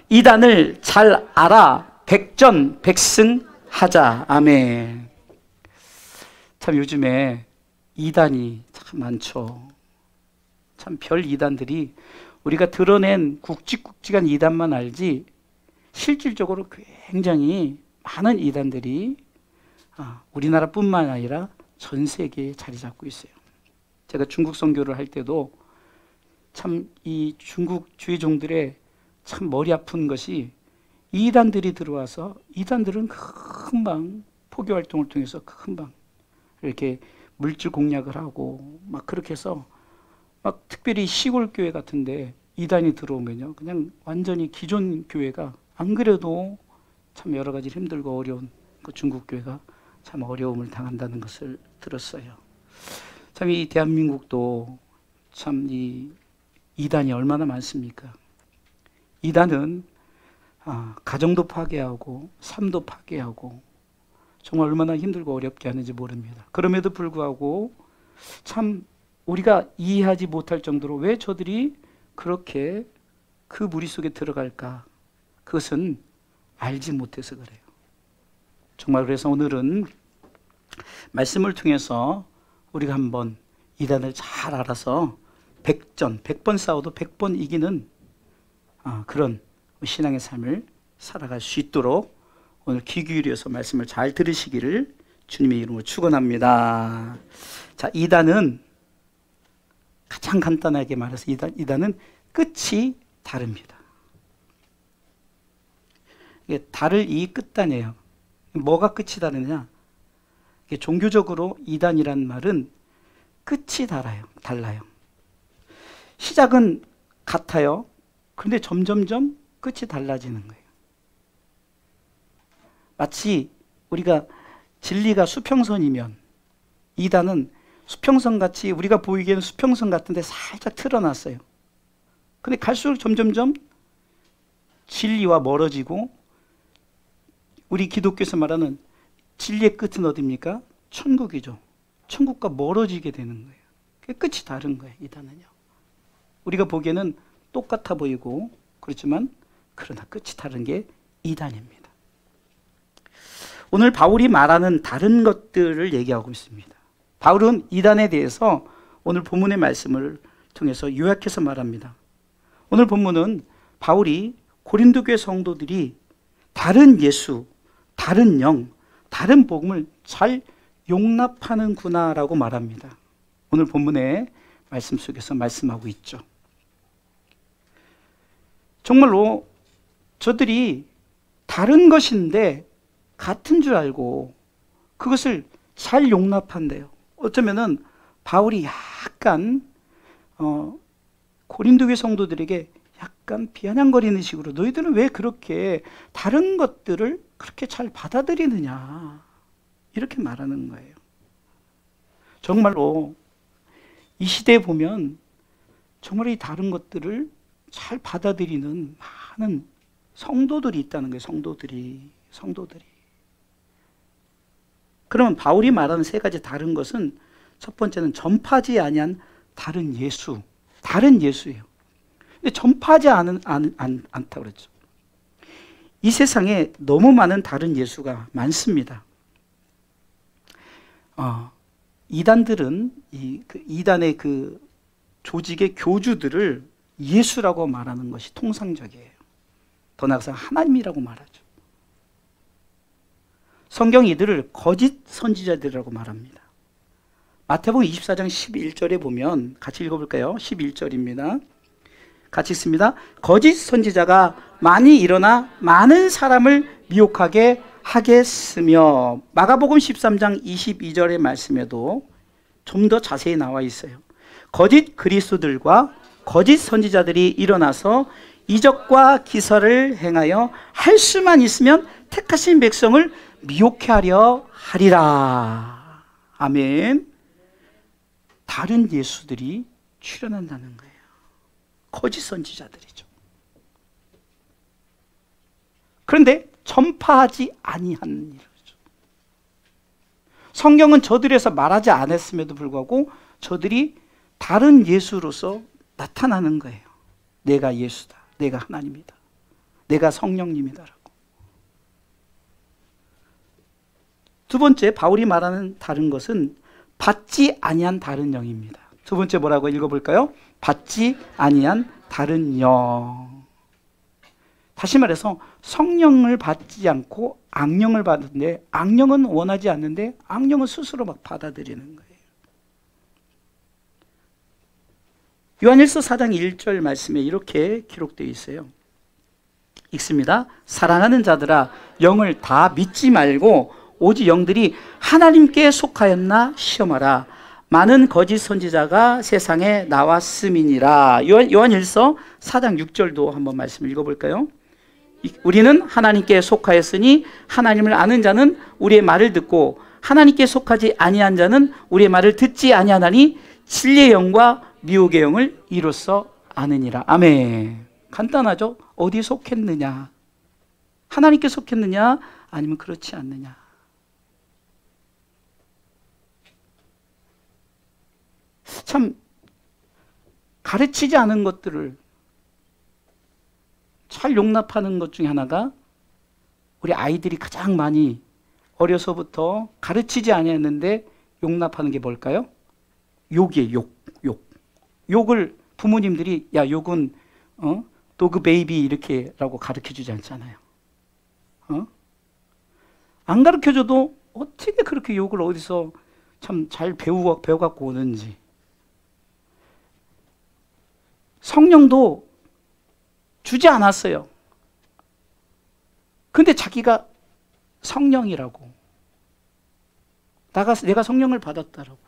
이단을 잘 알아 백전백승하자. 아멘. 참 요즘에 이단이 참 많죠. 참 별 이단들이, 우리가 드러낸 굵직굵직한 이단만 알지 실질적으로 굉장히 많은 이단들이 우리나라뿐만 아니라 전 세계에 자리 잡고 있어요. 제가 중국 선교를 할 때도 참 이 중국 주의종들의 참 머리 아픈 것이, 이단들이 들어와서 이단들은 금방 포교 활동을 통해서 금방 이렇게 물질 공략을 하고 막 그렇게 해서 막 특별히 시골 교회 같은데 이단이 들어오면요, 그냥 완전히 기존 교회가 안 그래도 참 여러 가지 힘들고 어려운 그 중국 교회가 참 어려움을 당한다는 것을 들었어요. 참 이 대한민국도 참 이 이단이 얼마나 많습니까? 이단은 가정도 파괴하고 삶도 파괴하고 정말 얼마나 힘들고 어렵게 하는지 모릅니다. 그럼에도 불구하고 참 우리가 이해하지 못할 정도로 왜 저들이 그렇게 그 무리 속에 들어갈까? 그것은 알지 못해서 그래요. 정말 그래서 오늘은 말씀을 통해서 우리가 한번 이단을 잘 알아서 100번 싸워도 100번 이기는 그런 신앙의 삶을 살아갈 수 있도록 오늘 귀 기울여서 말씀을 잘 들으시기를 주님의 이름으로 축원합니다. 자, 이단은 가장 간단하게 말해서 이단은 끝이 다릅니다. 이게 다를 이 끝단이에요. 뭐가 끝이 다르냐? 이게 종교적으로 이단이란 말은 끝이 달라요. 시작은 같아요. 그런데 점점점 끝이 달라지는 거예요. 마치 우리가 진리가 수평선이면 이단은 수평선 같이 우리가 보이기에는 수평선 같은데 살짝 틀어놨어요. 근데 갈수록 점점점 진리와 멀어지고, 우리 기독교에서 말하는 진리의 끝은 어디입니까? 천국이죠. 천국과 멀어지게 되는 거예요. 끝이 다른 거예요, 이단은요. 우리가 보기에는 똑같아 보이고 그렇지만 그러나 끝이 다른 게 이단입니다. 오늘 바울이 말하는 다른 것들을 얘기하고 있습니다. 바울은 이단에 대해서 오늘 본문의 말씀을 통해서 요약해서 말합니다. 오늘 본문은 바울이 고린도 교회 성도들이 다른 예수, 다른 영, 다른 복음을 잘 용납하는구나라고 말합니다. 오늘 본문의 말씀 속에서 말씀하고 있죠. 정말로 저들이 다른 것인데 같은 줄 알고 그것을 잘 용납한대요. 어쩌면은 바울이 약간 고린도 교회 성도들에게 약간 비아냥거리는 식으로, 너희들은 왜 그렇게 다른 것들을 그렇게 잘 받아들이느냐, 이렇게 말하는 거예요. 정말로 이 시대에 보면 정말 이 다른 것들을 잘 받아들이는 많은 성도들이 있다는 거예요. 성도들이. 그러면 바울이 말하는 세 가지 다른 것은, 첫 번째는 전파하지 아니한 다른 예수. 다른 예수예요. 근데 전파하지 않다고 그랬죠. 이 세상에 너무 많은 다른 예수가 많습니다. 이단들은 이단의 그 조직의 교주들을 예수라고 말하는 것이 통상적이에요. 더 나아가서 하나님이라고 말하죠. 성경 이들을 거짓 선지자들이라고 말합니다. 마태복음 24장 11절에 보면 같이 읽어볼까요? 11절입니다. 같이 읽습니다. 거짓 선지자가 많이 일어나 많은 사람을 미혹하게 하겠으며, 마가복음 13장 22절의 말씀에도 좀 더 자세히 나와 있어요. 거짓 그리스도들과 거짓 선지자들이 일어나서 이적과 기사를 행하여 할 수만 있으면 택하신 백성을 미혹해 하려 하리라. 아멘. 다른 예수들이 출현한다는 거예요. 거짓 선지자들이죠. 그런데 전파하지 아니한 일이죠. 성경은 저들에서 말하지 않았음에도 불구하고 저들이 다른 예수로서 나타나는 거예요. 내가 예수다. 내가 하나님이다. 내가 성령님이다라고. 두 번째, 바울이 말하는 다른 것은 받지 아니한 다른 영입니다. 두 번째 뭐라고 읽어볼까요? 받지 아니한 다른 영. 다시 말해서 성령을 받지 않고 악령을 받는데, 악령은 원하지 않는데 악령은 스스로 막 받아들이는 거예요. 요한일서 4장 1절 말씀에 이렇게 기록되어 있어요. 읽습니다. 사랑하는 자들아, 영을 다 믿지 말고 오직 영들이 하나님께 속하였나 시험하라. 많은 거짓 선지자가 세상에 나왔음이니라. 요한일서 4장 6절도 한번 말씀 읽어볼까요? 우리는 하나님께 속하였으니 하나님을 아는 자는 우리의 말을 듣고 하나님께 속하지 아니한 자는 우리의 말을 듣지 아니하나니 진리의 영과 미혹의 영을 이로써 아느니라. 아멘. 간단하죠? 어디에 속했느냐? 하나님께 속했느냐? 아니면 그렇지 않느냐? 참 가르치지 않은 것들을 잘 용납하는 것 중에 하나가, 우리 아이들이 가장 많이 어려서부터 가르치지 않았는데 용납하는 게 뭘까요? 욕이에요. 욕을 부모님들이 야, 욕은 도그 베이비 이렇게라고 가르쳐주지 않잖아요. 안 가르쳐줘도 어떻게 그렇게 욕을 어디서 참 잘 배워갖고 오는지. 성령도 주지 않았어요. 근데 자기가 성령이라고, 내가 성령을 받았다라고.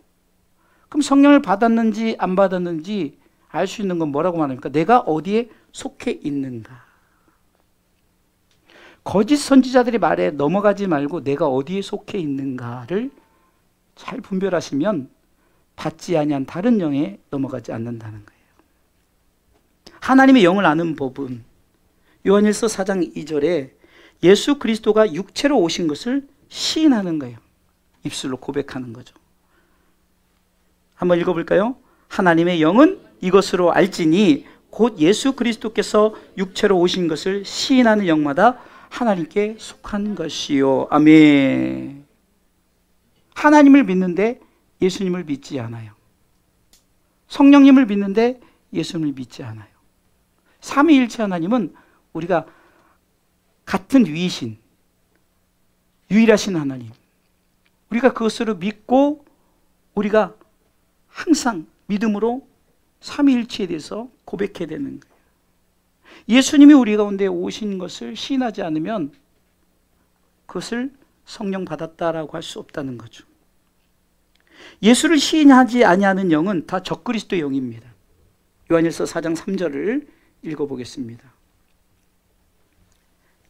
그럼 성령을 받았는지 안 받았는지 알 수 있는 건 뭐라고 말합니까? 내가 어디에 속해 있는가. 거짓 선지자들의 말에 넘어가지 말고 내가 어디에 속해 있는가를 잘 분별하시면 받지 아니한 다른 영에 넘어가지 않는다는 거예요. 하나님의 영을 아는 법은 요한일서 4장 2절에 예수 그리스도가 육체로 오신 것을 시인하는 거예요. 입술로 고백하는 거죠. 한번 읽어볼까요? 하나님의 영은 이것으로 알지니 곧 예수 그리스도께서 육체로 오신 것을 시인하는 영마다 하나님께 속한 것이요. 아멘. 하나님을 믿는데 예수님을 믿지 않아요. 성령님을 믿는데 예수님을 믿지 않아요. 삼위일체 하나님은 우리가 같은 위이신, 유일하신 하나님, 우리가 그것으로 믿고 우리가 항상 믿음으로 삼위일체에 대해서 고백해야 되는 거예요. 예수님이 우리 가운데 오신 것을 시인하지 않으면 그것을 성령 받았다라고 할 수 없다는 거죠. 예수를 시인하지 아니하는 영은 다 적그리스도의 영입니다. 요한일서 4장 3절을 읽어보겠습니다.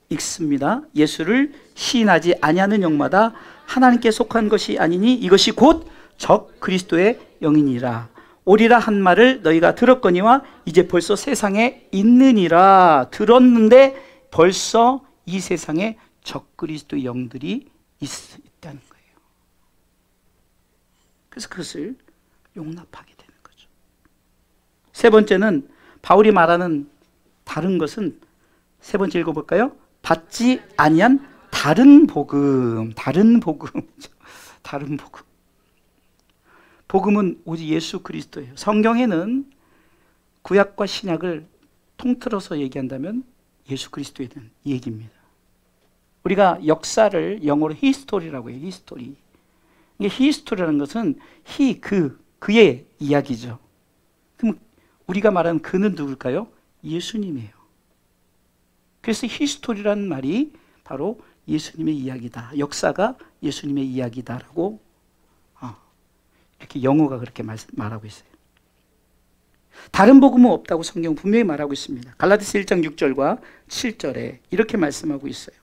읽습니다. 예수를 시인하지 아니하는 영마다 하나님께 속한 것이 아니니 이것이 곧 적그리스도의 영이니라. 오리라 한 말을 너희가 들었거니와 이제 벌써 세상에 있느니라. 들었는데 벌써 이 세상에 적그리스도의 영들이 있다는 거예요. 그래서 그것을 용납하게 되는 거죠. 세 번째는 바울이 말하는 다른 것은, 세 번째 읽어볼까요? 받지 아니한 다른 복음. 다른 복음. 다른 복음. 복음은 오직 예수 그리스도예요. 성경에는 구약과 신약을 통틀어서 얘기한다면 예수 그리스도에 대한 얘기입니다. 우리가 역사를 영어로 히스토리라고 해요. 히스토리. 이게 히스토리라는 것은 그의 이야기죠. 그럼 우리가 말하는 그는 누굴까요? 예수님이에요. 그래서 히스토리라는 말이 바로 예수님의 이야기다. 역사가 예수님의 이야기다라고 이렇게 영어가 그렇게 말하고 있어요. 다른 복음은 없다고 성경은 분명히 말하고 있습니다. 갈라디아서 1장 6절과 7절에 이렇게 말씀하고 있어요.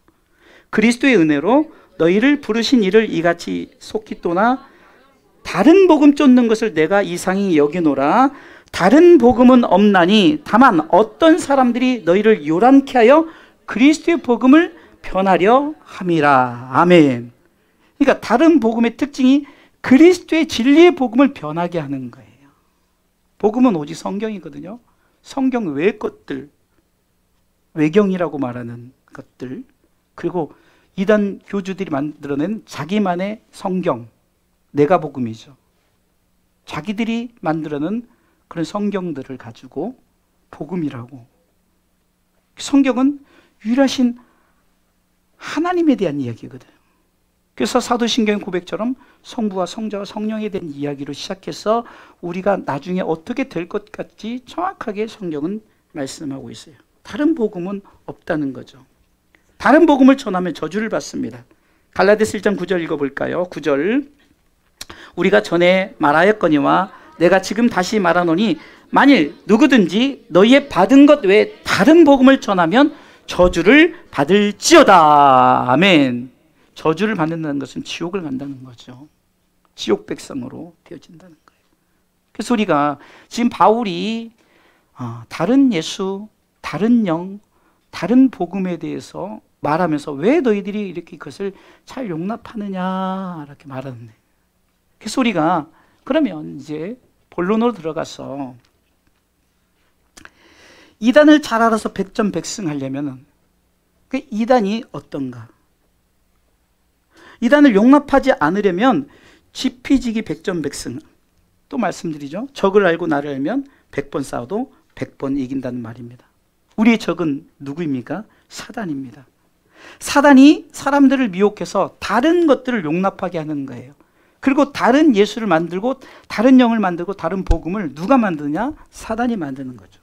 그리스도의 은혜로 너희를 부르신 이를 이같이 속히 또나 다른 복음 쫓는 것을 내가 이상히 여기노라. 다른 복음은 없나니 다만 어떤 사람들이 너희를 요란케 하여 그리스도의 복음을 변하려 함이라. 아멘. 그러니까 다른 복음의 특징이 그리스도의 진리의 복음을 변하게 하는 거예요. 복음은 오직 성경이거든요. 성경 외의 것들, 외경이라고 말하는 것들, 그리고 이단 교주들이 만들어낸 자기만의 성경, 내가복음이죠. 자기들이 만들어낸 그런 성경들을 가지고 복음이라고. 성경은 유일하신 하나님에 대한 이야기거든요. 그래서 사도신경 고백처럼 성부와 성자와 성령에 대한 이야기로 시작해서 우리가 나중에 어떻게 될 것 같이 정확하게 성경은 말씀하고 있어요. 다른 복음은 없다는 거죠. 다른 복음을 전하면 저주를 받습니다. 갈라디아서 1장 9절 읽어볼까요? 9절. 우리가 전에 말하였거니와 내가 지금 다시 말하노니 만일 누구든지 너희의 받은 것 외에 다른 복음을 전하면 저주를 받을지어다. 아멘. 저주를 받는다는 것은 지옥을 간다는 거죠. 지옥 백성으로 되어진다는 거예요. 그래서 우리가 지금 바울이 다른 예수, 다른 영, 다른 복음에 대해서 말하면서 왜 너희들이 이렇게 그것을 잘 용납하느냐 이렇게 말하는데, 그래서 우리가 그러면 이제 본론으로 들어가서 이단을 잘 알아서 백전백승하려면 그 이단이 어떤가? 이단을 용납하지 않으려면 지피지기 백전백승. 또 말씀드리죠. 적을 알고 나를 알면 100번 싸워도 100번 이긴다는 말입니다. 우리의 적은 누구입니까? 사단입니다. 사단이 사람들을 미혹해서 다른 것들을 용납하게 하는 거예요. 그리고 다른 예수를 만들고 다른 영을 만들고 다른 복음을 누가 만드냐? 사단이 만드는 거죠.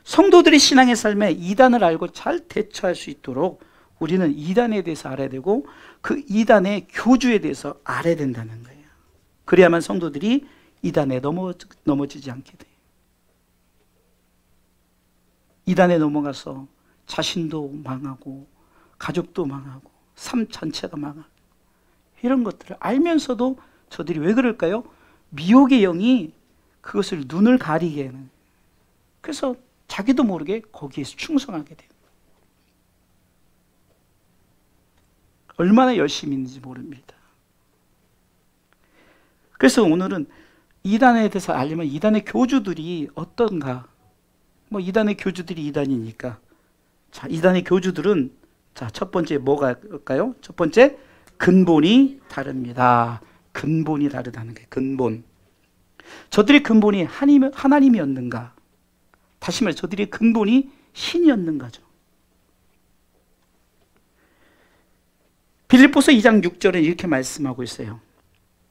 성도들이 신앙의 삶에 이단을 알고 잘 대처할 수 있도록 우리는 이단에 대해서 알아야 되고 그 이단의 교주에 대해서 알아야 된다는 거예요. 그래야만 성도들이 이단에 넘어지지 않게 돼요. 이단에 넘어가서 자신도 망하고 가족도 망하고 삶 전체가 망하고 이런 것들을 알면서도 저들이 왜 그럴까요? 미혹의 영이 그것을 눈을 가리게 하는, 그래서 자기도 모르게 거기에서 충성하게 돼요. 얼마나 열심히 있는지 모릅니다. 그래서 오늘은 이단에 대해서 알려면 이단의 교주들이 어떤가? 뭐 이단의 교주들이 이단이니까. 자, 이단의 교주들은 자, 첫 번째 뭐가일까요? 첫 번째, 근본이 다릅니다. 근본이 다르다는 거예요. 근본. 저들의 근본이 하나님이었는가? 다시 말해 저들의 근본이 신이었는가죠. 빌립보서 2장 6절에 이렇게 말씀하고 있어요.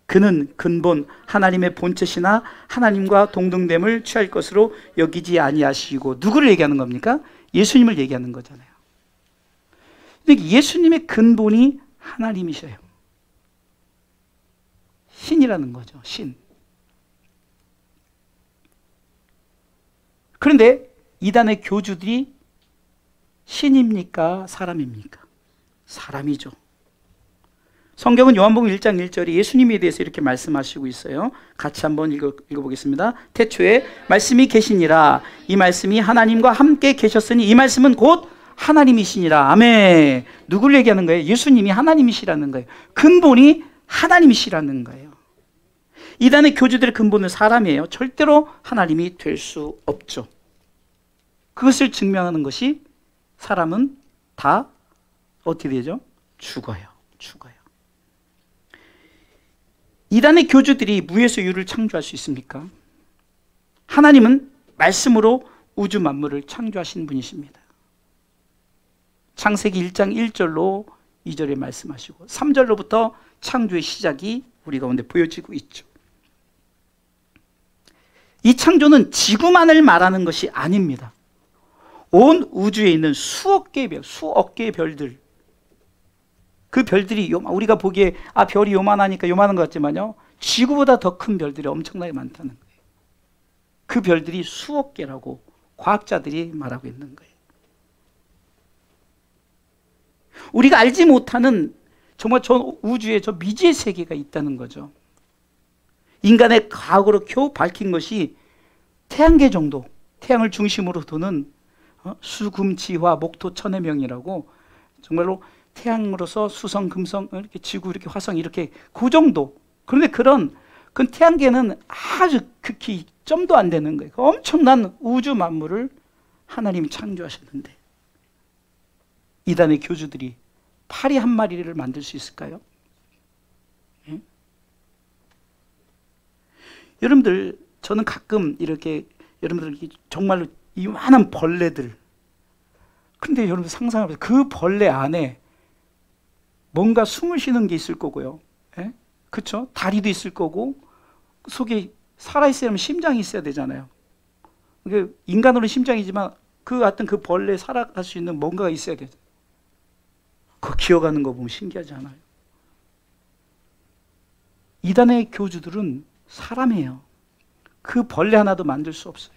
그는 근본 하나님의 본체시나 하나님과 동등됨을 취할 것으로 여기지 아니하시고, 누구를 얘기하는 겁니까? 예수님을 얘기하는 거잖아요. 근데 예수님의 근본이 하나님이셔요. 신이라는 거죠. 신. 그런데 이단의 교주들이 신입니까? 사람입니까? 사람이죠. 성경은 요한복음 1장 1절에 예수님에 대해서 이렇게 말씀하시고 있어요. 같이 한번 읽어보겠습니다. 태초에 말씀이 계시니라. 이 말씀이 하나님과 함께 계셨으니 이 말씀은 곧 하나님이시니라. 아멘. 누구를 얘기하는 거예요? 예수님이 하나님이시라는 거예요. 근본이 하나님이시라는 거예요. 이단의 교주들의 근본은 사람이에요. 절대로 하나님이 될 수 없죠. 그것을 증명하는 것이 사람은 다 어떻게 되죠? 죽어요. 이단의 교주들이 무에서 유를 창조할 수 있습니까? 하나님은 말씀으로 우주 만물을 창조하신 분이십니다. 창세기 1장 1절로 2절에 말씀하시고 3절로부터 창조의 시작이 우리 가운데 보여지고 있죠. 이 창조는 지구만을 말하는 것이 아닙니다. 온 우주에 있는 수억 개의 별들, 그 별들이 우리가 보기에 별이 요만하니까 요만한 것 같지만요, 지구보다 더 큰 별들이 엄청나게 많다는 거예요. 그 별들이 수억 개라고 과학자들이 말하고 있는 거예요. 우리가 알지 못하는 정말 저 우주에 저 미지의 세계가 있다는 거죠. 인간의 과학으로 겨우 밝힌 것이 태양계 정도, 태양을 중심으로 도는 수금지화 목토 천의 명이라고, 정말로 태양으로서 수성, 금성, 이렇게 지구, 이렇게 화성, 이렇게 그 정도. 그런데 그 태양계는 아주 극히 점도 안 되는 거예요. 엄청난 우주 만물을 하나님이 창조하셨는데 이단의 교주들이 파리 한 마리를 만들 수 있을까요? 예? 여러분들, 저는 가끔 이렇게 여러분들 정말로 이만한 벌레들, 근데 여러분 상상해보세요. 그 벌레 안에 뭔가 숨을 쉬는 게 있을 거고요. 예? 그렇죠? 다리도 있을 거고 속에 살아있으려면 심장이 있어야 되잖아요. 인간으로는 심장이지만 그 같은 그 벌레에 살아갈 수 있는 뭔가가 있어야 되죠. 그거 기어가는 거 보면 신기하지 않아요? 이단의 교주들은 사람이에요. 그 벌레 하나도 만들 수 없어요.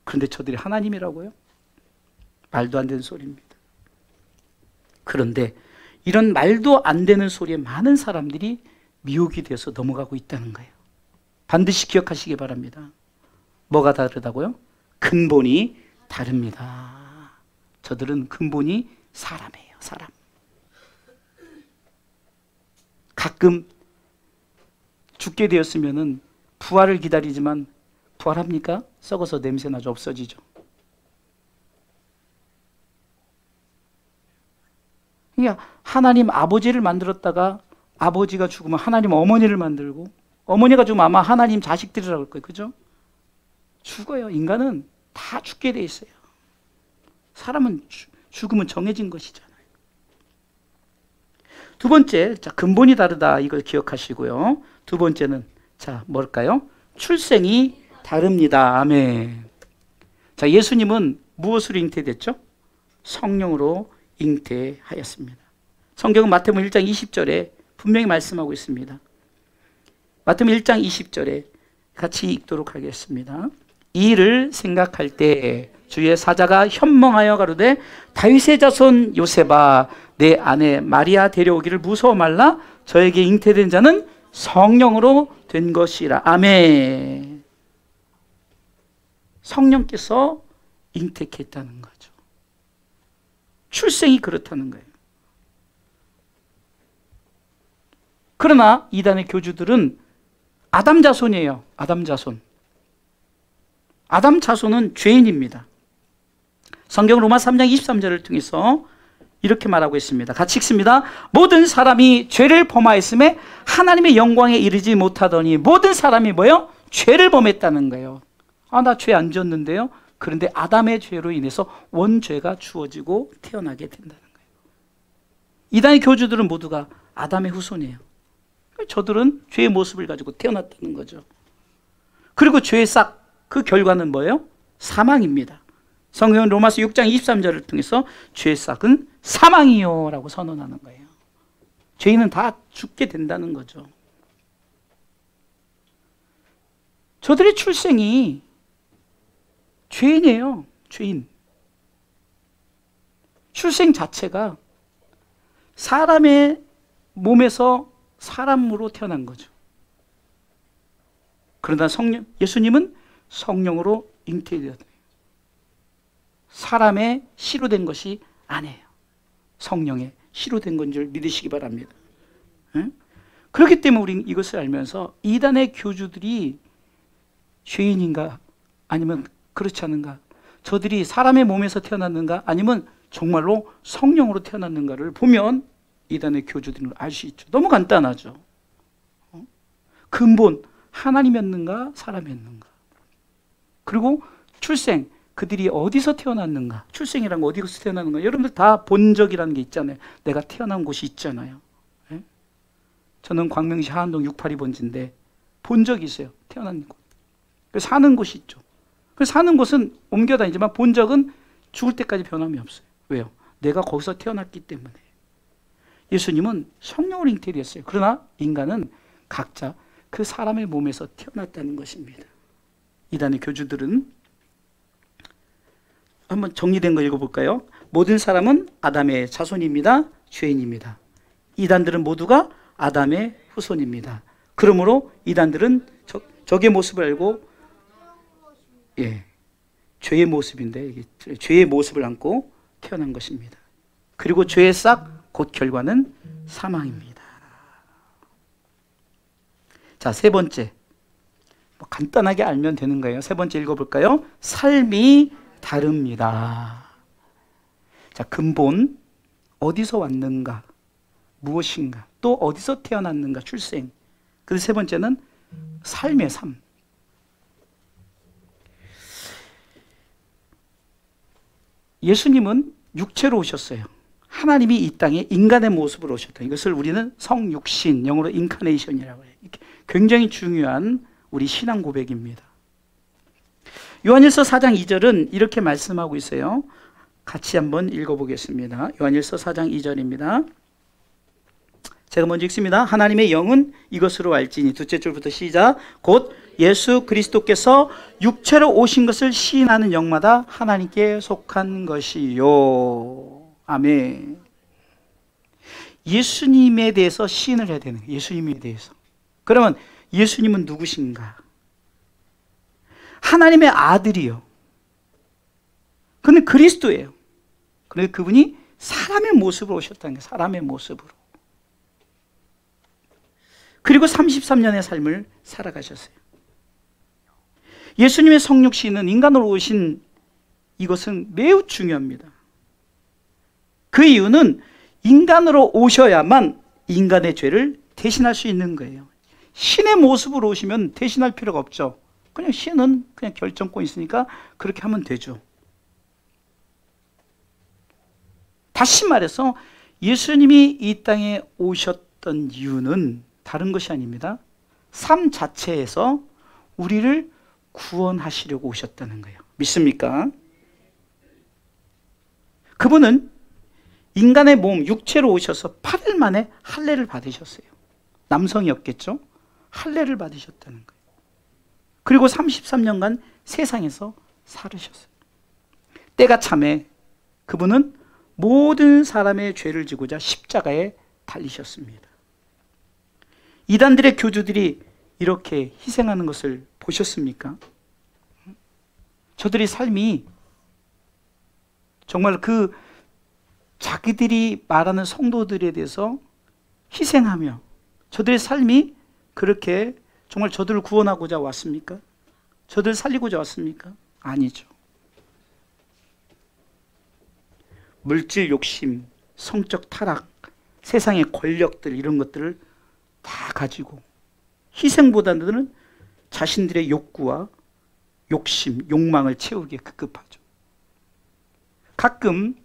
그런데 저들이 하나님이라고요? 말도 안 되는 소리입니다. 그런데 이런 말도 안 되는 소리에 많은 사람들이 미혹이 되어서 넘어가고 있다는 거예요. 반드시 기억하시기 바랍니다. 뭐가 다르다고요? 근본이 다릅니다. 저들은 근본이 사람이에요. 사람. 가끔 죽게 되었으면은 부활을 기다리지만 부활합니까? 썩어서 냄새나죠. 없어지죠. 그러니까 하나님 아버지를 만들었다가 아버지가 죽으면 하나님 어머니를 만들고 어머니가 죽으면 아마 하나님 자식들이라고 할 거예요. 그죠? 죽어요. 인간은 다 죽게 돼 있어요. 사람은 죽으면 정해진 것이잖아요. 두 번째, 자, 근본이 다르다. 이걸 기억하시고요. 두 번째는, 자, 뭘까요? 출생이 다릅니다. 아멘. 자, 예수님은 무엇으로 잉태됐죠? 성령으로 잉태하였습니다. 성경은 마태복음 1장 20절에 분명히 말씀하고 있습니다. 마태복음 1장 20절에 같이 읽도록 하겠습니다. 이 일을 생각할 때 주의 사자가 현몽하여 가로되 다윗의 자손 요셉아 내 아내 마리아 데려오기를 무서워 말라 저에게 잉태된 자는 성령으로 된 것이라. 아멘. 성령께서 잉태케 했다는 거죠. 출생이 그렇다는 거예요. 그러나 이단의 교주들은 아담 자손이에요. 아담 자손. 아담 자손은 죄인입니다. 성경 로마 3장 23절을 통해서 이렇게 말하고 있습니다. 같이 읽습니다. 모든 사람이 죄를 범하였음에 하나님의 영광에 이르지 못하더니 모든 사람이 뭐예요? 죄를 범했다는 거예요. 아, 나 죄 안 졌는데요. 그런데 아담의 죄로 인해서 원죄가 주어지고 태어나게 된다는 거예요. 이단의 교주들은 모두가 아담의 후손이에요. 저들은 죄의 모습을 가지고 태어났다는 거죠. 그리고 죄의 싹, 그 결과는 뭐예요? 사망입니다. 성경은 로마서 6장 23절을 통해서 죄의 싹은 사망이요 라고 선언하는 거예요. 죄인은 다 죽게 된다는 거죠. 저들의 출생이 죄인이에요. 죄인. 출생 자체가 사람의 몸에서 사람으로 태어난 거죠. 그러나 예수님은 성령으로 잉태되었다. 사람의 씨로 된 것이 아니에요. 성령의 씨로 된 건 줄 믿으시기 바랍니다. 응? 그렇기 때문에 우리는 이것을 알면서 이단의 교주들이 죄인인가 아니면 그렇지 않은가, 저들이 사람의 몸에서 태어났는가 아니면 정말로 성령으로 태어났는가를 보면 이단의 교주들은 알 수 있죠. 너무 간단하죠. 근본 하나님이었는가 사람이었는가. 그리고 출생, 그들이 어디서 태어났는가. 출생이란 거 어디서 태어났는가. 여러분들 다 본적이라는 게 있잖아요. 내가 태어난 곳이 있잖아요. 예? 저는 광명시 하안동 682번지인데 본적이 있어요. 태어난 곳. 사는 곳이 있죠. 사는 곳은 옮겨 다니지만 본적은 죽을 때까지 변함이 없어요. 왜요? 내가 거기서 태어났기 때문에. 예수님은 성령으로 잉태되었어요. 그러나 인간은 각자 그 사람의 몸에서 태어났다는 것입니다. 이단의 교주들은 한번 정리된 거 읽어볼까요? 모든 사람은 아담의 자손입니다. 죄인입니다. 이단들은 모두가 아담의 후손입니다. 그러므로 이단들은 적의 모습을 알고 죄의 모습인데 죄의 모습을 안고 태어난 것입니다. 그리고 죄의 싹, 곧 결과는 사망입니다. 자, 세 번째. 간단하게 알면 되는 거예요. 세 번째 읽어볼까요? 삶이 다릅니다. 자, 근본, 어디서 왔는가, 무엇인가, 또 어디서 태어났는가, 출생. 그리고 세 번째는 삶의 삶. 예수님은 육체로 오셨어요. 하나님이 이 땅에 인간의 모습으로 오셨다. 이것을 우리는 성육신, 영어로 인카네이션이라고 해요. 굉장히 중요한 우리 신앙 고백입니다. 요한일서 4장 2절은 이렇게 말씀하고 있어요. 같이 한번 읽어보겠습니다. 요한일서 4장 2절입니다. 제가 먼저 읽습니다. 하나님의 영은 이것으로 알지니, 둘째 줄부터 시작. 곧 예수 그리스도께서 육체로 오신 것을 시인하는 영마다 하나님께 속한 것이요. 아멘. 예수님에 대해서 시인을 해야 되는 거예요. 예수님에 대해서. 그러면 예수님은 누구신가? 하나님의 아들이요. 그는 그리스도예요. 그런데 그분이 사람의 모습으로 오셨다는 거예요. 사람의 모습으로. 그리고 33년의 삶을 살아가셨어요. 예수님의 성육신은 인간으로 오신 이것은 매우 중요합니다. 그 이유는 인간으로 오셔야만 인간의 죄를 대신할 수 있는 거예요. 신의 모습으로 오시면 대신할 필요가 없죠. 그냥 신은 그냥 결정권 있으니까 그렇게 하면 되죠. 다시 말해서 예수님이 이 땅에 오셨던 이유는 다른 것이 아닙니다. 삶 자체에서 우리를 구원하시려고 오셨다는 거예요. 믿습니까? 그분은 인간의 몸, 육체로 오셔서 8일 만에 할례를 받으셨어요. 남성이었겠죠? 할례를 받으셨다는 거예요. 그리고 33년간 세상에서 살으셨어요. 때가 참에 그분은 모든 사람의 죄를 지고자 십자가에 달리셨습니다. 이단들의 교주들이 이렇게 희생하는 것을 보셨습니까? 저들의 삶이 정말 그 자기들이 말하는 성도들에 대해서 희생하며 저들의 삶이 그렇게 정말 저들을 구원하고자 왔습니까? 저들을 살리고자 왔습니까? 아니죠. 물질 욕심, 성적 타락, 세상의 권력들 이런 것들을 다 가지고 희생보다는 자신들의 욕구와 욕심, 욕망을 채우기에 급급하죠. 가끔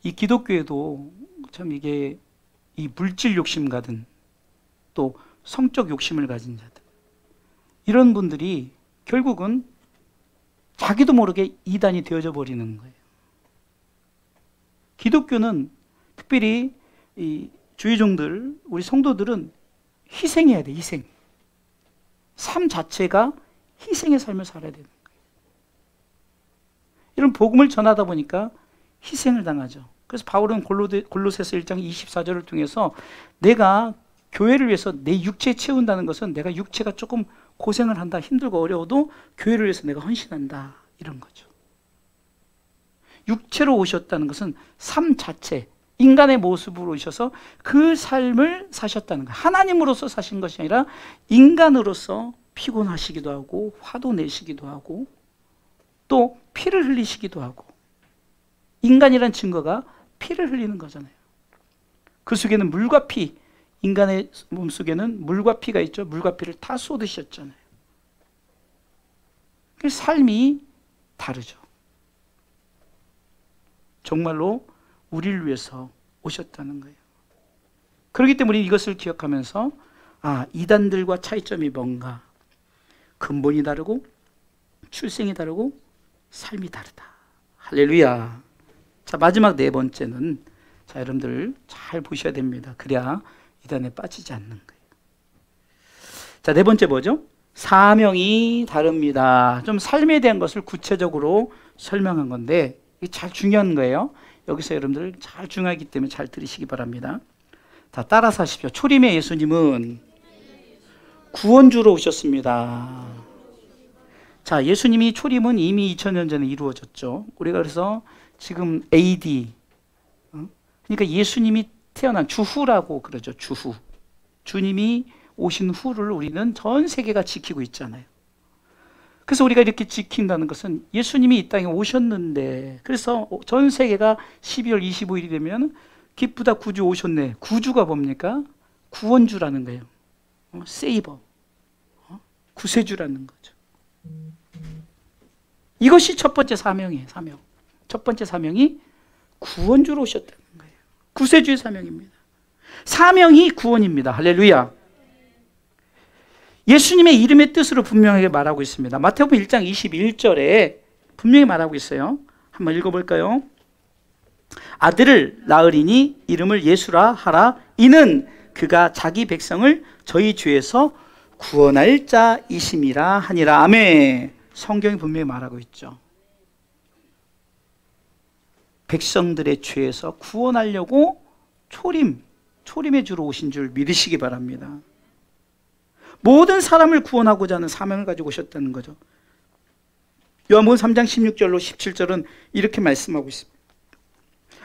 이 기독교에도 참 이게 이 물질 욕심 가든 또 성적 욕심을 가진 자들, 이런 분들이 결국은 자기도 모르게 이단이 되어져 버리는 거예요. 기독교는 특별히 이 주의종들, 우리 성도들은 희생해야 돼, 희생. 삶 자체가 희생의 삶을 살아야 되는 거예요. 이런 복음을 전하다 보니까 희생을 당하죠. 그래서 바울은 골로새서 1장 24절을 통해서 내가 교회를 위해서 내 육체 채운다는 것은 내가 육체가 조금 고생을 한다, 힘들고 어려워도 교회를 위해서 내가 헌신한다, 이런 거죠. 육체로 오셨다는 것은 삶 자체, 인간의 모습으로 오셔서 그 삶을 사셨다는 거예요. 하나님으로서 사신 것이 아니라 인간으로서 피곤하시기도 하고 화도 내시기도 하고 또 피를 흘리시기도 하고, 인간이란 증거가 피를 흘리는 거잖아요. 그 속에는 물과 피, 인간의 몸 속에는 물과 피가 있죠. 물과 피를 다 쏟으셨잖아요. 그 삶이 다르죠. 정말로 우리를 위해서 오셨다는 거예요. 그렇기 때문에 이것을 기억하면서 이단들과 차이점이 뭔가, 근본이 다르고 출생이 다르고 삶이 다르다. 할렐루야. 자, 마지막 네 번째는, 자, 여러분들 잘 보셔야 됩니다. 그래야 이단에 빠지지 않는 거예요. 자, 네 번째 뭐죠? 사명이 다릅니다. 좀 삶에 대한 것을 구체적으로 설명한 건데 이게 잘 중요한 거예요. 여기서 여러분들 잘 중요하기 때문에 잘 들으시기 바랍니다. 다 따라서 하십시오. 초림의 예수님은 구원주로 오셨습니다. 자, 예수님이 초림은 이미 2000년 전에 이루어졌죠. 우리가 그래서 지금 AD, 그러니까 예수님이 태어난 주후라고 그러죠. 주후. 주님이 오신 후를 우리는 전 세계가 지키고 있잖아요. 그래서 우리가 이렇게 지킨다는 것은 예수님이 이 땅에 오셨는데, 그래서 전 세계가 12월 25일이 되면 기쁘다 구주 오셨네. 구주가 뭡니까? 구원주라는 거예요. 세이버, 구세주라는 거죠. 이것이 첫 번째 사명이에요. 사명. 첫 번째 사명이 구원주로 오셨다는 거예요. 구세주의 사명입니다. 사명이 구원입니다. 할렐루야. 예수님의 이름의 뜻으로 분명하게 말하고 있습니다. 마태복음 1장 21절에 분명히 말하고 있어요. 한번 읽어볼까요? 아들을 낳으리니 이름을 예수라 하라. 이는 그가 자기 백성을 저희 죄에서 구원할 자이심이라 하니라. 아멘. 성경이 분명히 말하고 있죠. 백성들의 죄에서 구원하려고 초림의 주로 오신 줄 믿으시기 바랍니다. 모든 사람을 구원하고자 하는 사명을 가지고 오셨다는 거죠. 요한복음 3장 16절로 17절은 이렇게 말씀하고 있습니다.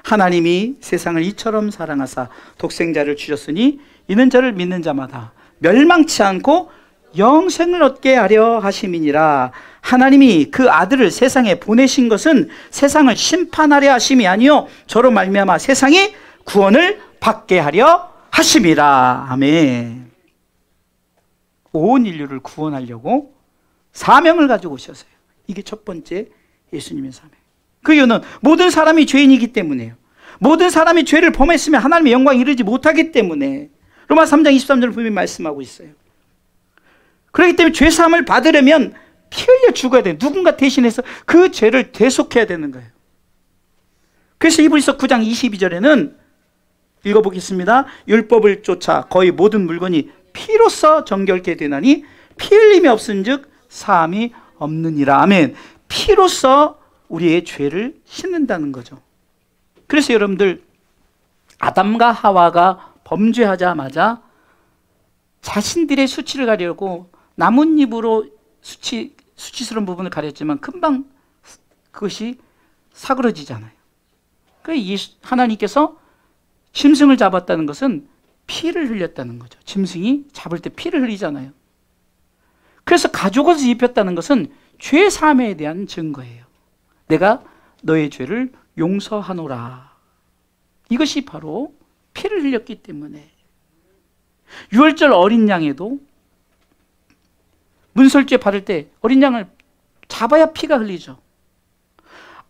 하나님이 세상을 이처럼 사랑하사 독생자를 주셨으니 이는 저를 믿는 자마다 멸망치 않고 영생을 얻게 하려 하심이니라. 하나님이 그 아들을 세상에 보내신 것은 세상을 심판하려 하심이 아니요 저로 말미암아 세상이 구원을 받게 하려 하심이라. 아멘. 온 인류를 구원하려고 사명을 가지고 오셨어요. 이게 첫 번째 예수님의 사명. 그 이유는 모든 사람이 죄인이기 때문에요. 모든 사람이 죄를 범했으면 하나님의 영광에 이르지 못하기 때문에 로마서 3장 23절을 분명히 말씀하고 있어요. 그렇기 때문에 죄사함을 받으려면 피 흘려 죽어야 돼요. 누군가 대신해서 그 죄를 대속해야 되는 거예요. 그래서 히브리서 9장 22절에는 읽어보겠습니다. 율법을 쫓아 거의 모든 물건이 피로써 정결케 되나니 피 흘림이 없은즉 사함이 없느니라. 아멘. 피로써 우리의 죄를 씻는다는 거죠. 그래서 여러분들 아담과 하와가 범죄하자마자 자신들의 수치를 가리려고 나뭇잎으로 수치스러운 부분을 가렸지만 금방 그것이 사그러지잖아요. 하나님께서 짐승을 잡았다는 것은 피를 흘렸다는 거죠. 짐승이 잡을 때 피를 흘리잖아요. 그래서 가죽옷을 입혔다는 것은 죄 사함에 대한 증거예요. 내가 너의 죄를 용서하노라. 이것이 바로 피를 흘렸기 때문에 유월절 어린 양에도 문설주에 받을 때 어린 양을 잡아야 피가 흘리죠.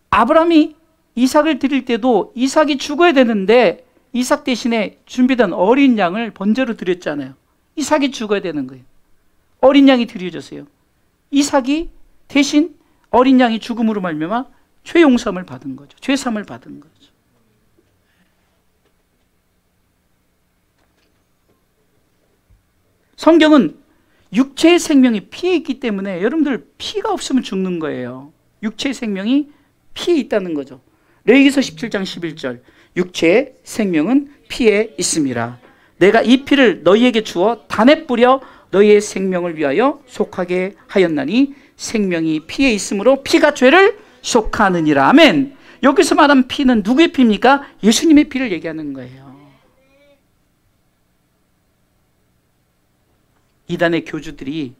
아브라함이 이삭을 드릴 때도 이삭이 죽어야 되는데 이삭 대신에 준비된 어린 양을 번제로 드렸잖아요. 이삭이 죽어야 되는 거예요. 어린 양이 드려졌어요. 이삭이 대신 어린 양이 죽음으로 말미암아 죄 용서함을 받은 거죠. 죄 사함을 받은 거죠. 성경은 육체의 생명이 피에 있기 때문에 여러분들 피가 없으면 죽는 거예요. 육체의 생명이 피에 있다는 거죠. 레위기서 17장 11절 육체의 생명은 피에 있음이라. 내가 이 피를 너희에게 주어 단에 뿌려 너희의 생명을 위하여 속하게 하였나니 생명이 피에 있으므로 피가 죄를 속하느니라. 아멘. 여기서 말하는 피는 누구의 피입니까? 예수님의 피를 얘기하는 거예요. 이단의 교주들이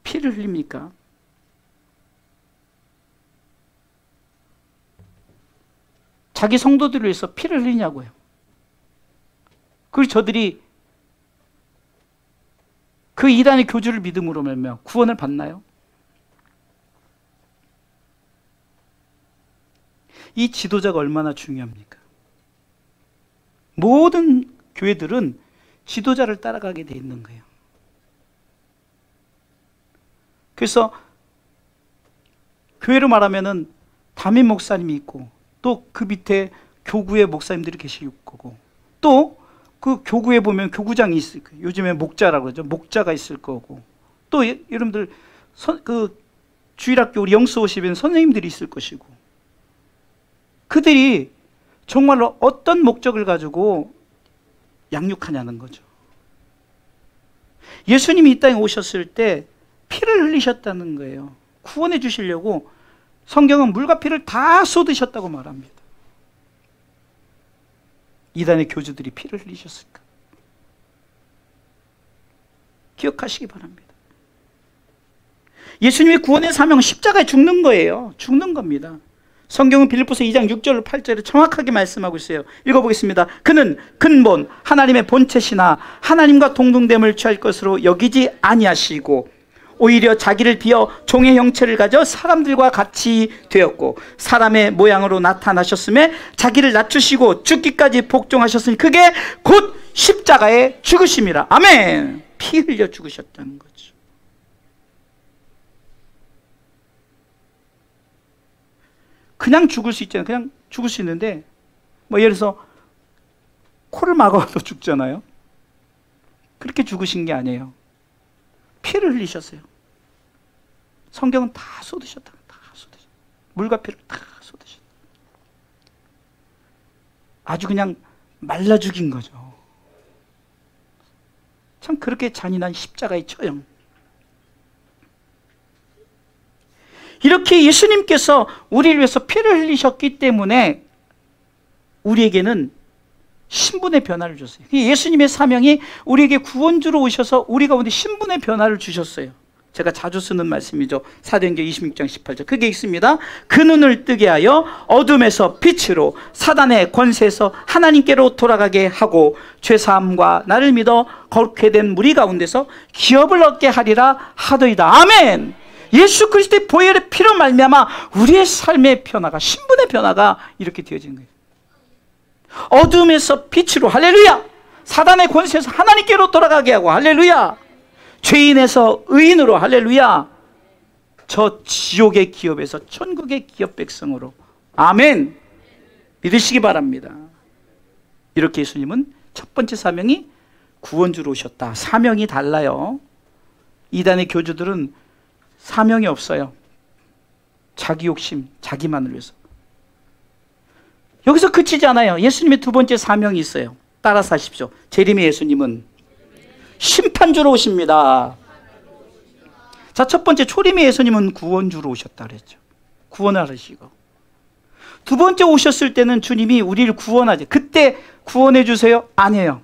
피를 흘립니까? 자기 성도들을 위해서 피를 흘리냐고요. 그리고 저들이 그 이단의 교주를 믿음으로 말미암아 구원을 받나요? 이 지도자가 얼마나 중요합니까? 모든 교회들은 지도자를 따라가게 돼 있는 거예요. 그래서 교회로 말하면은 담임 목사님이 있고 또 그 밑에 교구의 목사님들이 계실 거고 또 그 교구에 보면 교구장이 있을 거예요. 요즘에 목자라고 그러죠. 목자가 있을 거고 또 여러분들 그 주일학교 우리 영수 오시면 선생님들이 있을 것이고 그들이 정말로 어떤 목적을 가지고 양육하냐는 거죠. 예수님이 이 땅에 오셨을 때 피를 흘리셨다는 거예요. 구원해 주시려고 성경은 물과 피를 다 쏟으셨다고 말합니다. 이단의 교주들이 피를 흘리셨을까? 기억하시기 바랍니다. 예수님의 구원의 사명은 십자가에 죽는 거예요. 죽는 겁니다. 성경은 빌립보서 2장 6절 8절에 정확하게 말씀하고 있어요. 읽어보겠습니다. 그는 근본 하나님의 본체시나 하나님과 동등됨을 취할 것으로 여기지 아니하시고 오히려 자기를 비어 종의 형체를 가져 사람들과 같이 되었고 사람의 모양으로 나타나셨음에 자기를 낮추시고 죽기까지 복종하셨으니 그게 곧 십자가의 죽으심이라. 아멘. 피 흘려 죽으셨다는 거죠. 그냥 죽을 수 있잖아요. 그냥 죽을 수 있는데 뭐 예를 들어서 코를 막아도 죽잖아요. 그렇게 죽으신 게 아니에요. 피를 흘리셨어요. 성경은 다 쏟으셨다. 다 쏟으셨다. 물과 피를 다 쏟으셨다. 아주 그냥 말라 죽인 거죠. 참 그렇게 잔인한 십자가의 처형. 이렇게 예수님께서 우리를 위해서 피를 흘리셨기 때문에 우리에게는 신분의 변화를 줬어요. 예수님의 사명이 우리에게 구원주로 오셔서 우리 가운데 신분의 변화를 주셨어요. 제가 자주 쓰는 말씀이죠. 사도행전 26장 18절. 그게 있습니다. 그 눈을 뜨게 하여 어둠에서 빛으로 사단의 권세에서 하나님께로 돌아가게 하고 죄사함과 나를 믿어 거룩게 된 무리 가운데서 기업을 얻게 하리라 하더이다. 아멘. 예수 그리스도의 보혈의 피로 말미암아 우리의 삶의 변화가, 신분의 변화가 이렇게 되어지는 거예요. 어둠에서 빛으로, 할렐루야. 사단의 권세에서 하나님께로 돌아가게 하고, 할렐루야. 죄인에서 의인으로, 할렐루야. 저 지옥의 기업에서 천국의 기업 백성으로, 아멘. 믿으시기 바랍니다. 이렇게 예수님은 첫 번째 사명이 구원주로 오셨다. 사명이 달라요. 이단의 교주들은 사명이 없어요. 자기 욕심, 자기만을 위해서. 여기서 그치지 않아요. 예수님의 두 번째 사명이 있어요. 따라서 하십시오. 재림의 예수님은 심판주로 오십니다. 자, 첫 번째 초림의 예수님은 구원주로 오셨다 그랬죠. 구원을 하시고. 두 번째 오셨을 때는 주님이 우리를 구원하지. 그때 구원해 주세요? 아니에요.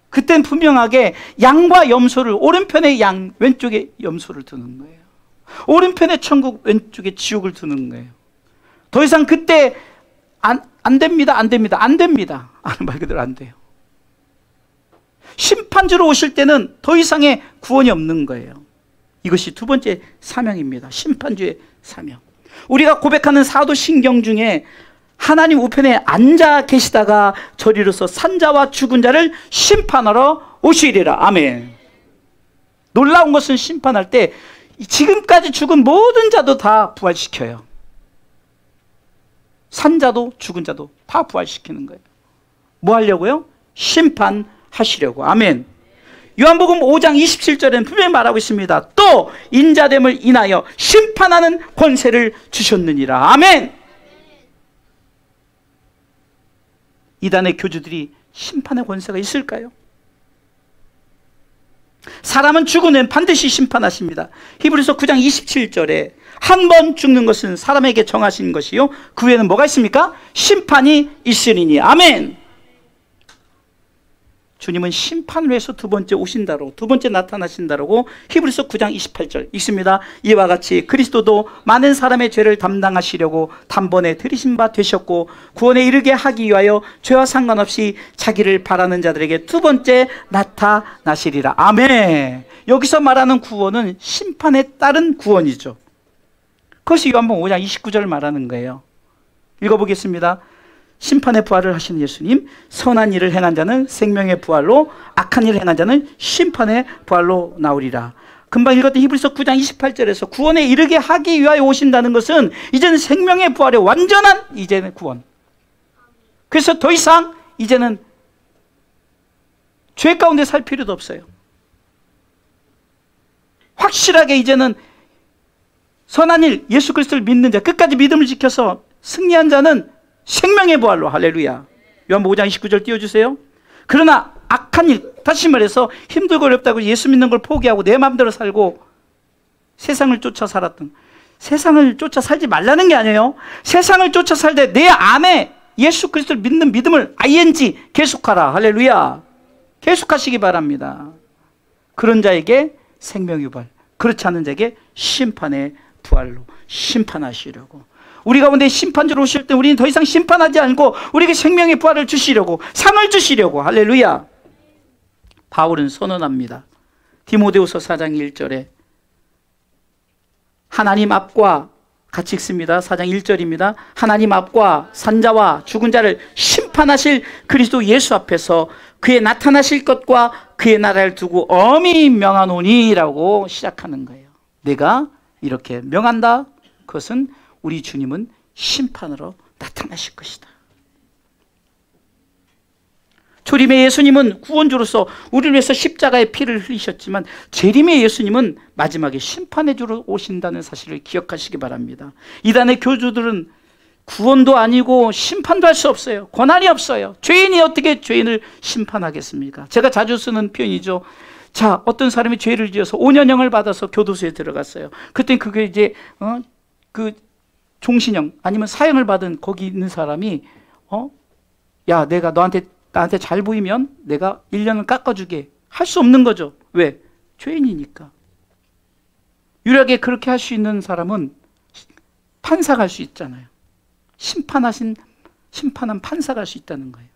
그땐 분명하게 양과 염소를, 오른편에 양, 왼쪽에 염소를 두는 거예요. 오른편에 천국, 왼쪽에 지옥을 두는 거예요. 더 이상 그때 안 됩니다. 안 됩니다. 안 됩니다. 하는 말 그대로 안 돼요. 심판주로 오실 때는 더 이상의 구원이 없는 거예요. 이것이 두 번째 사명입니다. 심판주의 사명. 우리가 고백하는 사도신경 중에 하나님 우편에 앉아 계시다가 저리로서 산자와 죽은 자를 심판하러 오시리라. 아멘. 놀라운 것은 심판할 때 지금까지 죽은 모든 자도 다 부활시켜요. 산자도 죽은 자도 다 부활시키는 거예요. 뭐 하려고요? 심판하시려고. 아멘. 요한복음 5장 27절에는 분명히 말하고 있습니다. 또 인자됨을 인하여 심판하는 권세를 주셨느니라. 아멘. 이단의 교주들이 심판의 권세가 있을까요? 사람은 죽으면 반드시 심판하십니다. 히브리서 9장 27절에 한 번 죽는 것은 사람에게 정하신 것이요 그 후에는 뭐가 있습니까? 심판이 있으리니. 아멘. 주님은 심판을 위해서 두 번째 오신다고, 두 번째 나타나신다고 히브리서 9장 28절 있습니다. 이와 같이 그리스도도 많은 사람의 죄를 담당하시려고 단번에 들이신 바 되셨고 구원에 이르게 하기 위하여 죄와 상관없이 자기를 바라는 자들에게 두 번째 나타나시리라. 아멘. 여기서 말하는 구원은 심판에 따른 구원이죠. 그것이 요한복음 5장 29절을 말하는 거예요. 읽어보겠습니다. 심판의 부활을 하신 예수님, 선한 일을 행한 자는 생명의 부활로, 악한 일을 행한 자는 심판의 부활로 나오리라. 금방 읽었던 히브리서 9장 28절에서 구원에 이르게 하기 위하여 오신다는 것은 이제는 생명의 부활의 완전한 이제는 구원. 그래서 더 이상 이제는 죄 가운데 살 필요도 없어요. 확실하게 이제는 선한 일, 예수 그리스도를 믿는 자, 끝까지 믿음을 지켜서 승리한 자는 생명의 부활로, 할렐루야. 요한복음 5장 29절 띄워주세요. 그러나 악한 일, 다시 말해서 힘들고 어렵다고 예수 믿는 걸 포기하고 내 마음대로 살고 세상을 쫓아 살았던, 세상을 쫓아 살지 말라는 게 아니에요. 세상을 쫓아 살되 내 안에 예수 그리스도를 믿는 믿음을 ing 계속하라. 할렐루야. 계속하시기 바랍니다. 그런 자에게 생명의 부활, 그렇지 않은 자에게 심판의 부활로 심판하시려고. 우리 가운데 심판주로 오실 때 우리는 더 이상 심판하지 않고 우리에게 생명의 부활을 주시려고, 상을 주시려고. 할렐루야. 바울은 선언합니다. 디모데후서 4장 1절에 하나님 앞과, 같이 읽습니다. 4장 1절입니다. 하나님 앞과 산자와 죽은 자를 심판하실 그리스도 예수 앞에서 그의 나타나실 것과 그의 나라를 두고 엄히 명하노니 라고 시작하는 거예요. 내가 이렇게 명한다. 그것은 우리 주님은 심판으로 나타나실 것이다. 초림의 예수님은 구원주로서 우리를 위해서 십자가의 피를 흘리셨지만 재림의 예수님은 마지막에 심판의 주로 오신다는 사실을 기억하시기 바랍니다. 이단의 교주들은 구원도 아니고 심판도 할 수 없어요. 권한이 없어요. 죄인이 어떻게 죄인을 심판하겠습니까? 제가 자주 쓰는 표현이죠. 자, 어떤 사람이 죄를 지어서 5년형을 받아서 교도소에 들어갔어요. 그때 그게 이제 그 종신형 아니면 사형을 받은 거기 있는 사람이 야, 내가 나한테 잘 보이면 내가 1년을 깎아주게 할 수 없는 거죠. 왜? 죄인이니까. 유일하게 그렇게 할 수 있는 사람은 판사가 할 수 있잖아요. 심판한 판사가 할 수 있다는 거예요.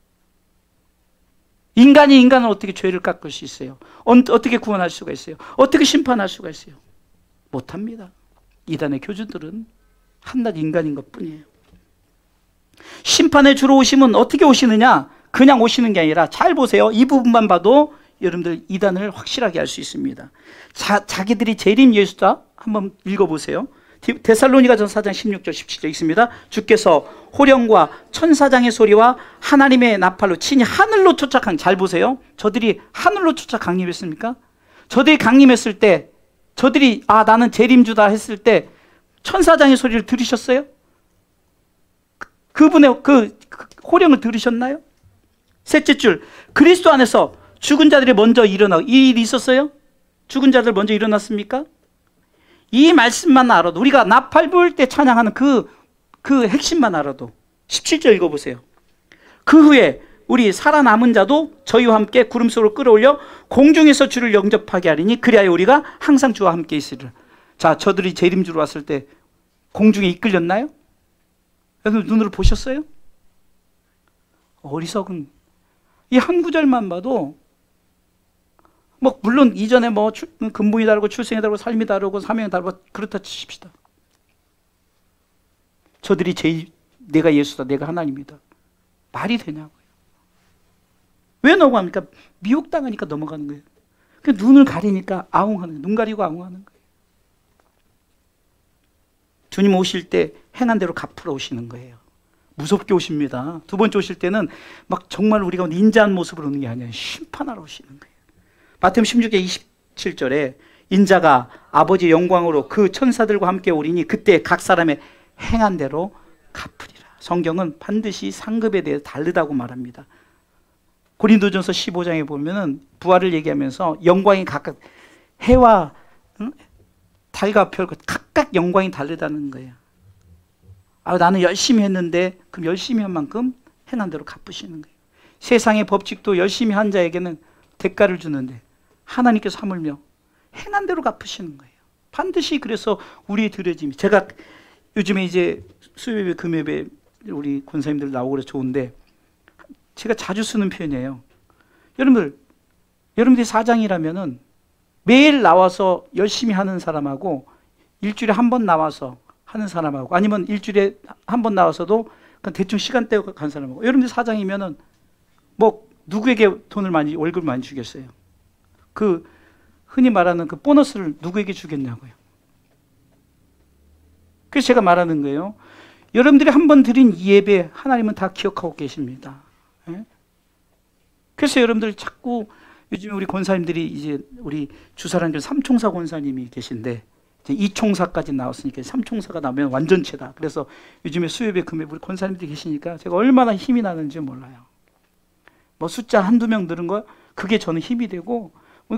인간이 인간을 어떻게 죄를 깎을 수 있어요? 어떻게 구원할 수가 있어요? 어떻게 심판할 수가 있어요? 못합니다. 이단의 교주들은 한낱 인간인 것 뿐이에요. 심판의 주로 오심은 어떻게 오시느냐? 그냥 오시는 게 아니라, 잘 보세요. 이 부분만 봐도 여러분들 이단을 확실하게 알 수 있습니다. 자기들이 재림 예수다. 한번 읽어보세요. 데살로니가전 4장 16절 17절 읽습니다. 주께서 호령과 천사장의 소리와 하나님의 나팔로 친히 하늘로 쫓아 잘 보세요. 저들이 하늘로 쫓아 강림했습니까? 저들이 강림했을 때, 저들이 나는 재림주다 했을 때 천사장의 소리를 들으셨어요? 그분의 그 호령을 들으셨나요? 셋째 줄, 그리스도 안에서 죽은 자들이 먼저 일어나고, 이 일이 있었어요? 죽은 자들 먼저 일어났습니까? 이 말씀만 알아도, 우리가 나팔 부을 때 찬양하는 그 핵심만 알아도, 17절 읽어보세요. 그 후에 우리 살아남은 자도 저희와 함께 구름 속으로 끌어올려 공중에서 주를 영접하게 하리니 그리하여 우리가 항상 주와 함께 있으리라. 자, 저들이 재림주로 왔을 때 공중에 이끌렸나요? 여러분 눈으로 보셨어요? 어리석은, 이 한 구절만 봐도, 물론 이전에 근본이 다르고 출생이 다르고 삶이 다르고 사명이 다르고 그렇다 치십시다. 저들이 내가 예수다, 내가 하나님이다. 말이 되냐고요. 왜 넘어갑니까? 미혹당하니까 넘어가는 거예요. 눈을 가리니까 아웅하는 거예요. 눈 가리고 아웅하는 거예요. 주님 오실 때 행한 대로 갚으러 오시는 거예요. 무섭게 오십니다. 두 번째 오실 때는 정말 우리가 인자한 모습으로 오는 게 아니라 심판하러 오시는 거예요. 마태복음 16장 27절에 인자가 아버지의 영광으로 그 천사들과 함께 오리니 그때 각 사람의 행한 대로 갚으리라. 성경은 반드시 상급에 대해 다르다고 말합니다. 고린도전서 15장에 보면은 부활을 얘기하면서 영광이 각각, 해와 달과 별 각각 영광이 다르다는 거예요. 나는 열심히 했는데, 그럼 열심히 한 만큼 행한 대로 갚으시는 거예요. 세상의 법칙도 열심히 한 자에게는 대가를 주는데 하나님께서 하물며 행한 대로 갚으시는 거예요. 반드시. 그래서 우리의 드려짐이, 제가 요즘에 이제 수요예배 금요예배 우리 권사님들 나오고 그래서 좋은데 제가 자주 쓰는 표현이에요. 여러분들이 사장이라면은 매일 나와서 열심히 하는 사람하고 일주일에 한 번 나와서 하는 사람하고, 아니면 일주일에 한 번 나와서도 그냥 대충 시간 떼고 간 사람하고, 여러분들 사장이면은 누구에게 월급을 많이 주겠어요? 흔히 말하는 그 보너스를 누구에게 주겠냐고요. 그래서 제가 말하는 거예요. 여러분들이 한 번 드린 이 예배 하나님은 다 기억하고 계십니다. 그래서 여러분들 자꾸 요즘에 우리 권사님들이 이제 우리 주사랑교 삼총사 권사님이 계신데 이제 2총사까지 나왔으니까 3총사가 나오면 완전체다. 그래서 요즘에 수요예배 금요일 우리 권사님들이 계시니까 제가 얼마나 힘이 나는지 몰라요. 숫자 한두 명 늘은 거 그게 저는 힘이 되고,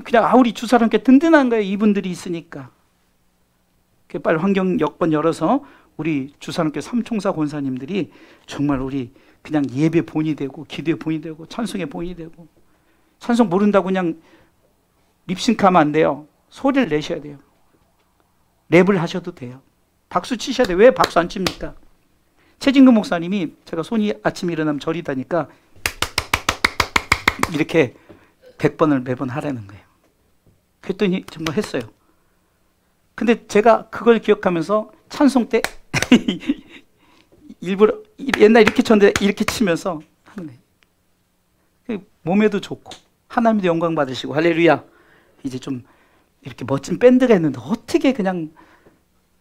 그냥 우리 주사랑교 든든한 거예요. 이분들이 있으니까. 빨리 환경 여건 열어서 우리 주사랑교 삼총사 권사님들이 정말 우리 그냥 예배 본이 되고 기도의 본이 되고 찬송의 본이 되고, 찬송 모른다고 그냥 립싱크하면 안 돼요. 소리를 내셔야 돼요. 랩을 하셔도 돼요. 박수 치셔야 돼요. 왜 박수 안 칩니까? 최진근 목사님이 제가 손이 아침에 일어나면 저리다니까 이렇게 100번을 매번 하라는 거예요. 그랬더니 정말 했어요. 근데 제가 그걸 기억하면서 찬송 때 일부러 옛날 이렇게 쳤는데 이렇게 치면서 하는 거예요. 몸에도 좋고 하나님도 영광 받으시고 할렐루야. 이제 좀 이렇게 멋진 밴드가 있는데 어떻게 그냥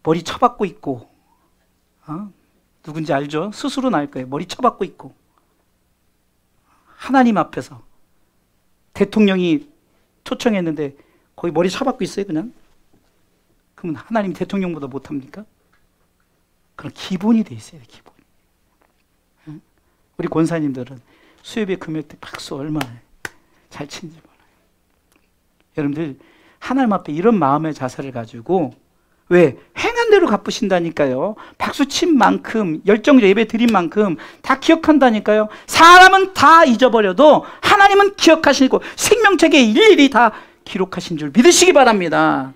머리 쳐박고 있고 누군지 알죠? 스스로는 알 거예요. 머리 쳐박고 있고 하나님 앞에서 대통령이 초청했는데 거기 머리 쳐박고 있어요 그냥? 그러면 하나님 대통령보다 못합니까? 그런 기본이 돼 있어요. 기본. 우리 권사님들은 수요예배 금요일 때 박수 얼마나 잘 치는지 몰라요. 여러분들 하나님 앞에 이런 마음의 자세를 가지고 왜? 행한 대로 갚으신다니까요. 박수 친 만큼 열정적으로 예배 드린 만큼 다 기억한다니까요. 사람은 다 잊어버려도 하나님은 기억하시고 생명책에 일일이 다 기록하신 줄 믿으시기 바랍니다.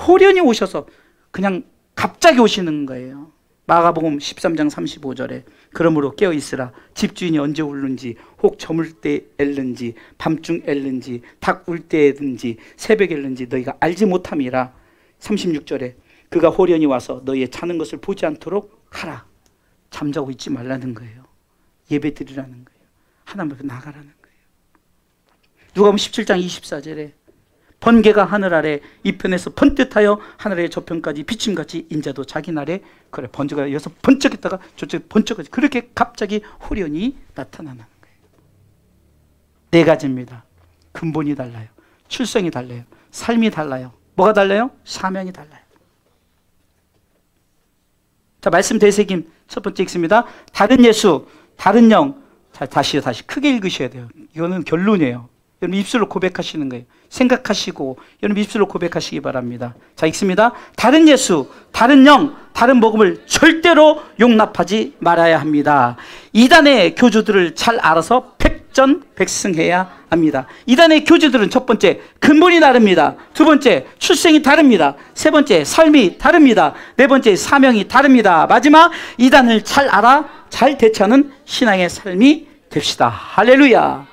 호련히 오셔서 그냥 갑자기 오시는 거예요. 마가복음 13장 35절에 그러므로 깨어있으라 집주인이 언제 울는지 혹 저물 때 앨는지 밤중 앨는지 닭 울 때든지 새벽에 앨는지 너희가 알지 못함이라. 36절에 그가 호련히 와서 너희의 자는 것을 보지 않도록 하라. 잠자고 있지 말라는 거예요. 예배 드리라는 거예요. 하나님 앞에 나가라는 거예요. 누가복음 17장 24절에 번개가 하늘 아래 이편에서 번듯하여 하늘 아래 저편까지 비침같이 인자도 자기 날에 그래 번개가 여기서 번쩍했다가 저쪽에 번쩍하지 그렇게 갑자기 호련히 나타나는 거예요. 네 가지입니다. 근본이 달라요. 출생이 달라요. 삶이 달라요. 뭐가 달라요? 사명이 달라요. 자, 말씀 되새김 첫 번째 읽습니다. 다른 예수, 다른 영. 자, 다시 크게 읽으셔야 돼요. 이거는 결론이에요. 여러분 입술로 고백하시는 거예요. 생각하시고 여러분 입술로 고백하시기 바랍니다. 자, 읽습니다. 다른 예수, 다른 영, 다른 복음을 절대로 용납하지 말아야 합니다. 이단의 교주들을 잘 알아서 백전백승해야 합니다. 이단의 교주들은 첫 번째 근본이 다릅니다. 두 번째 출생이 다릅니다. 세 번째 삶이 다릅니다. 네 번째 사명이 다릅니다. 마지막 이단을 잘 알아 잘 대처하는 신앙의 삶이 됩시다. 할렐루야.